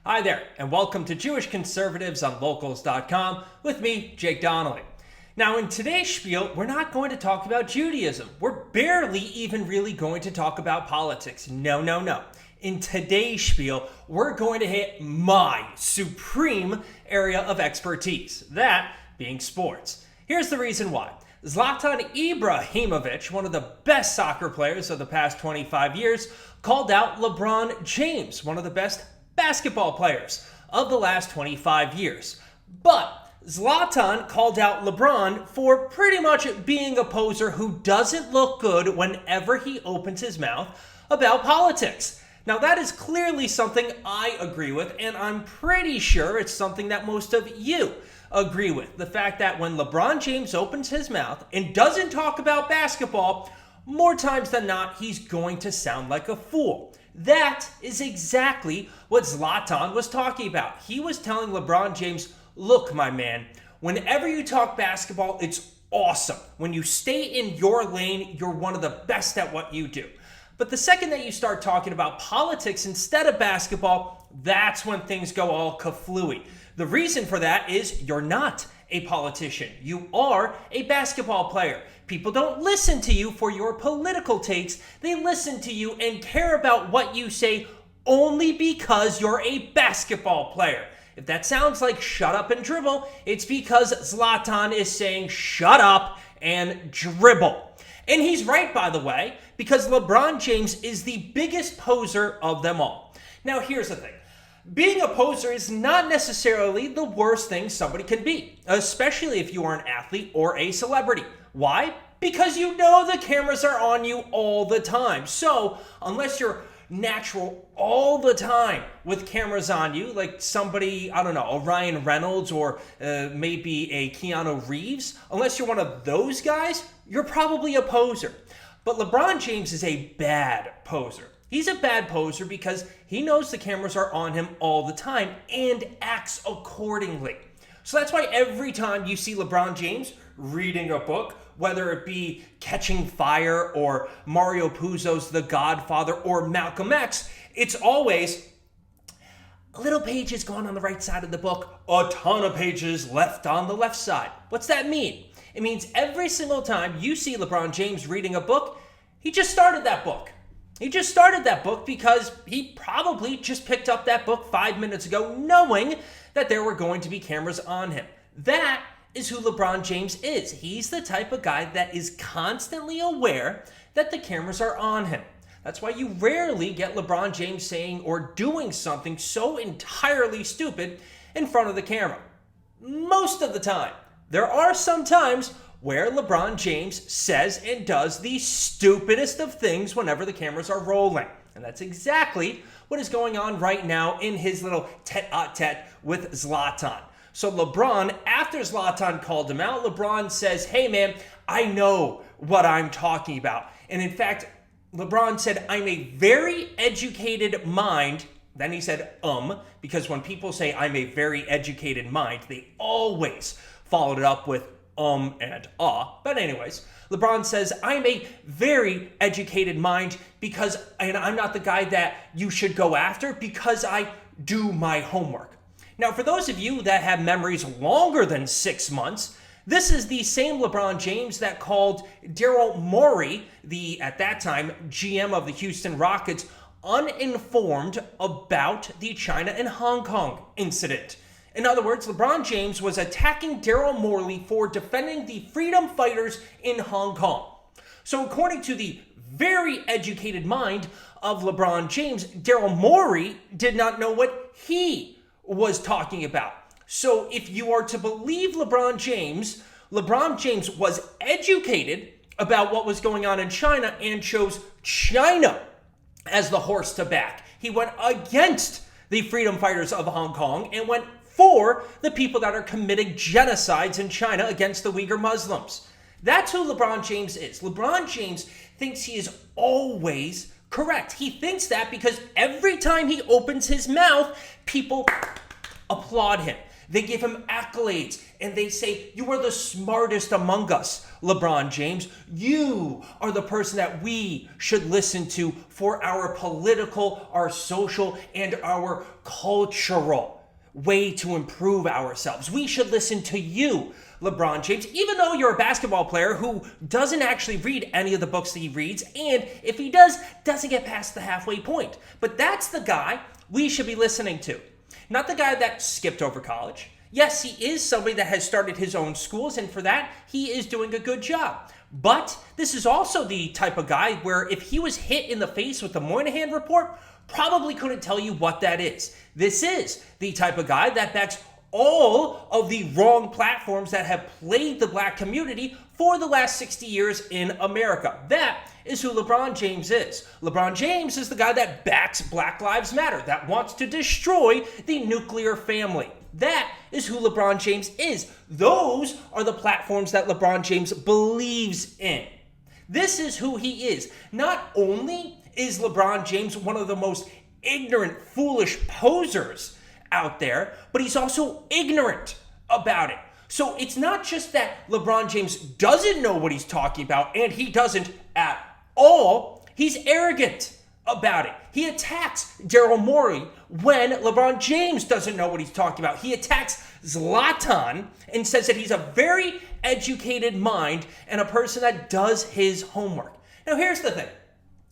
Hi there, and welcome to Jewish Conservatives on Locals.com with me, Jake Donnelly. Now, in today's spiel, we're not going to talk about Judaism. We're barely even really going to talk about politics. No. In today's spiel, we're going to hit my supreme area of expertise, that being sports. Here's the reason why. Zlatan Ibrahimovic, one of the best soccer players of the past 25 years, called out LeBron James, one of the best basketball players of the last 25 years. But Zlatan called out LeBron for pretty much being a poser who doesn't look good whenever he opens his mouth about politics. Now, that is clearly something I agree with, and I'm pretty sure it's something that most of you agree with. The fact that when LeBron James opens his mouth and doesn't talk about basketball, more times than not, he's going to sound like a fool. That is exactly what Zlatan was talking about. He was telling LeBron James, look, my man, whenever you talk basketball, it's awesome. When you stay in your lane, you're one of the best at what you do. But the second that you start talking about politics instead of basketball, that's when things go all kaflooey. The reason for that is you're not a politician. You are a basketball player. People don't listen to you for your political takes. They listen to you and care about what you say only because you're a basketball player. If that sounds like shut up and dribble, it's because Zlatan is saying shut up and dribble. And he's right, by the way, because LeBron James is the biggest poser of them all. Now, here's the thing. Being a poser is not necessarily the worst thing somebody can be, especially if you are an athlete or a celebrity. Why? Because you know the cameras are on you all the time. So, unless you're natural all the time with cameras on you, like somebody, I don't know, a Ryan Reynolds or maybe a Keanu Reeves, unless you're one of those guys, you're probably a poser. But LeBron James is a bad poser. He's a bad poser because he knows the cameras are on him all the time and acts accordingly. So that's why every time you see LeBron James reading a book, whether it be Catching Fire or Mario Puzo's The Godfather or Malcolm X, it's always a little pages going on the right side of the book, a ton of pages left on the left side. What's that mean? It means every single time you see LeBron James reading a book, he just started that book. He just started that book because he probably just picked up that book 5 minutes ago knowing that there were going to be cameras on him. That is who LeBron James is. He's the type of guy that is constantly aware that the cameras are on him. That's why you rarely get LeBron James saying or doing something so entirely stupid in front of the camera. Most of the time. There are some times where LeBron James says and does the stupidest of things whenever the cameras are rolling. And that's exactly what is going on right now in his little tete-a-tete with Zlatan. So LeBron, after Zlatan called him out, LeBron says, hey man, I know what I'm talking about. And in fact, LeBron said, I'm a very educated mind. Then he said, because when people say I'm a very educated mind, they always followed it up with and But anyways, LeBron says, I'm a very educated mind and I'm not the guy that you should go after because I do my homework. Now, for those of you that have memories longer than 6 months, this is the same LeBron James that called Daryl Morey, the, at that time, GM of the Houston Rockets, uninformed about the China and Hong Kong incident. In other words, LeBron James was attacking Daryl Morey for defending the freedom fighters in Hong Kong. So according to the very educated mind of LeBron James, Daryl Morey did not know what he was talking about. So if you are to believe LeBron James was educated about what was going on in China and chose China as the horse to back. He went against the freedom fighters of Hong Kong and went for the people that are committing genocides in China against the Uyghur Muslims. That's who LeBron James is. LeBron James thinks he is always correct. He thinks that because every time he opens his mouth, people applaud him. They give him accolades and they say, "You are the smartest among us, LeBron James. You are the person that we should listen to for our political, our social, and our cultural way to improve ourselves. We should listen to you, LeBron James, even though you're a basketball player who doesn't actually read any of the books that he reads, and if he does, doesn't get past the halfway point. But that's the guy we should be listening to. Not the guy that skipped over college. Yes, he is somebody that has started his own schools, and for that, he is doing a good job. But this is also the type of guy where if he was hit in the face with the Moynihan report, probably couldn't tell you what that is. This is the type of guy that backs all of the wrong platforms that have plagued the black community for the last 60 years in America. That is who LeBron James is. LeBron James is the guy that backs Black Lives Matter, that wants to destroy the nuclear family. That is who LeBron James is. Those are the platforms that LeBron James believes in. This is who he is. Not only is LeBron James one of the most ignorant, foolish posers out there, but he's also ignorant about it. So it's not just that LeBron James doesn't know what he's talking about, and he doesn't at all. He's arrogant about it. He attacks Daryl Morey when LeBron James doesn't know what he's talking about. He attacks Zlatan and says that he's a very educated mind and a person that does his homework. Now here's the thing.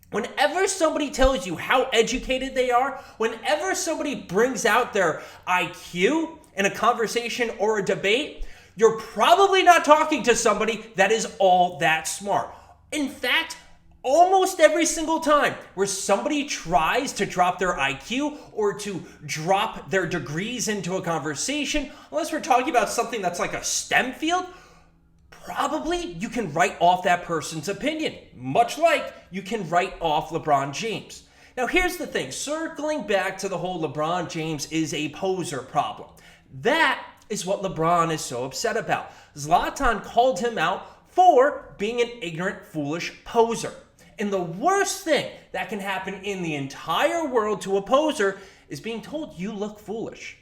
Whenever somebody tells you how educated they are, whenever somebody brings out their IQ in a conversation or a debate, you're probably not talking to somebody that is all that smart. In fact, almost every single time where somebody tries to drop their IQ or to drop their degrees into a conversation, unless we're talking about something that's like a STEM field, probably you can write off that person's opinion, much like you can write off LeBron James. Now here's the thing, circling back to the whole LeBron James is a poser problem. That is what LeBron is so upset about. Zlatan called him out for being an ignorant, foolish poser. And the worst thing that can happen in the entire world to a poser is being told you look foolish.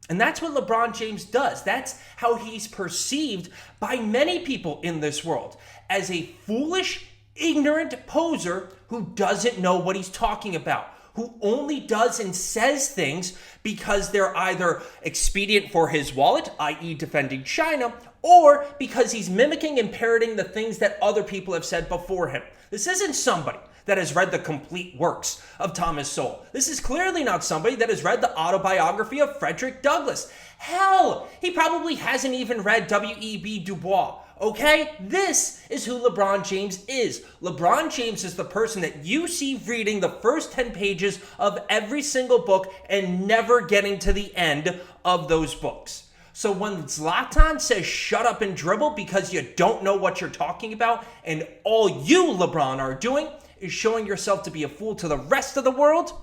And that's what LeBron James does. That's how he's perceived by many people in this world, as a foolish, ignorant poser who doesn't know what he's talking about, who only does and says things because they're either expedient for his wallet, i.e. defending China, or because he's mimicking and parroting the things that other people have said before him. This isn't somebody that has read the complete works of Thomas Sowell. This is clearly not somebody that has read the autobiography of Frederick Douglass. Hell, he probably hasn't even read W.E.B. Du Bois. Okay? This is who LeBron James is. LeBron James is the person that you see reading the first 10 pages of every single book and never getting to the end of those books. So when Zlatan says shut up and dribble because you don't know what you're talking about, and all you, LeBron, are doing is showing yourself to be a fool to the rest of the world,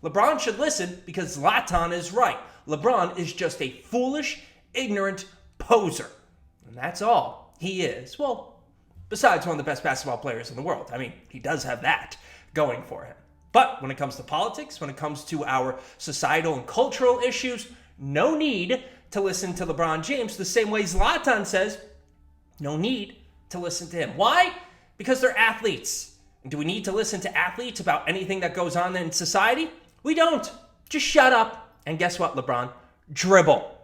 LeBron should listen because Zlatan is right. LeBron is just a foolish, ignorant poser. And that's all he is. Well, besides one of the best basketball players in the world. I mean, he does have that going for him. But when it comes to politics, when it comes to our societal and cultural issues, no need to listen to LeBron James the same way Zlatan says no need to listen to him. Why? Because they're athletes. And do we need to listen to athletes about anything that goes on in society? We don't. Just shut up. And guess what, LeBron? Dribble.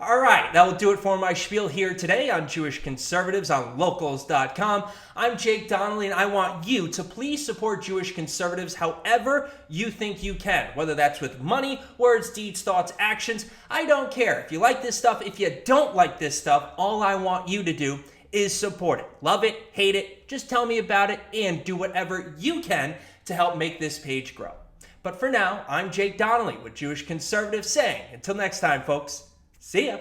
All right, that will do it for my spiel here today on Jewish Conservatives on locals.com. I'm Jake Donnelly, and I want you to please support Jewish Conservatives however you think you can, whether that's with money, words, deeds, thoughts, actions. I don't care. If you like this stuff, if you don't like this stuff, all I want you to do is support it. Love it, hate it, just tell me about it, and do whatever you can to help make this page grow. But for now, I'm Jake Donnelly with Jewish Conservatives saying, until next time, folks, see ya.